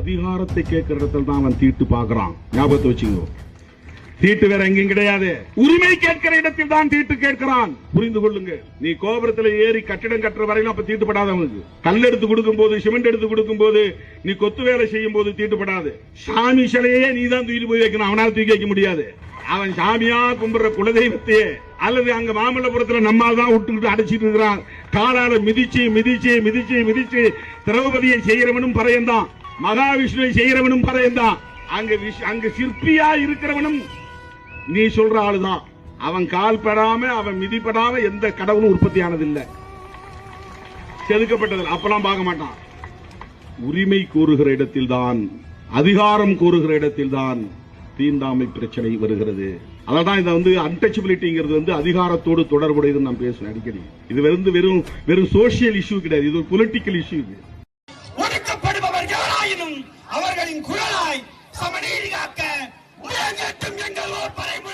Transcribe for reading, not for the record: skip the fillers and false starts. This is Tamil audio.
அதிகாரத்தை கேட்கிற இடத்துல தான் அவன் தீட்டு பார்க்கிறான். ஞாபகத்தை வச்சுக்கோ. தீட்டு வேற எங்கேயும் கிடையாது. உரிமை கேட்கிற இடத்தில் தான் தீட்டு கேட்கிறான். புரிந்து கொள்ளுங்க. நீ கோபுரத்தில் ஏறி கட்டிடம் கட்டுற வரையிலும் அப்ப தீட்டுப்படாதவனுக்கு. கல் எடுத்து கொடுக்கும் போது, சிமெண்ட் எடுத்து கொடுக்கும் போது, நீ கொத்து வேலை செய்யும் போது தீட்டுப்படாது. சாமி சிலையே நீ தான் தூக்கி போய் வைக்கணும். அவனால் தூக்கி வைக்க முடியாது. அவன் சாமியா கும்பிடுற குலதெய்வத்தையே அல்லது அங்க மாமல்லபுரத்தில் நம்மால் தான் விட்டுக்கிட்டு அடைச்சிட்டு இருக்கிறான். காலால மிதிச்சு மிதிச்சு மிதிச்சு மிதிச்சு திரௌபதியை செய்யறவனும் பறையந்தான், மகாவிஷ்ணுவை செய்யறவனும் பறையந்தான். அங்க சிற்பியா இருக்கிறவனும் நீ சொல்ற ஆளுதான். அவன் கால் படாம அவன் மிதிப்படாம எந்த கடவுளும் உற்பத்தி ஆனதில்லை, செதுக்கப்பட்டது. அப்பெல்லாம் பார்க்க மாட்டான். உரிமை கூறுகிற இடத்தில் தான், அதிகாரம் கூறுகிற இடத்தில் தான் தீண்டாமை பிரச்சனை வருகிறது. அதான் இதை அன்டச்சபிலிட்டிங்கிறது அதிகாரத்தோடு தொடர்புடையது நான் பேசுவேன் அடிக்கடி. இது வெறும் சோசியல் இஷ்யூ கிடையாது, இது ஒரு பொலிட்டிக்கல் இஷ்யூ. ஒடுக்கப்படுபவர் யாராயினும் அவர்களின் குரலாய் சமநீதி காக்க எங்கள் பறைமுறை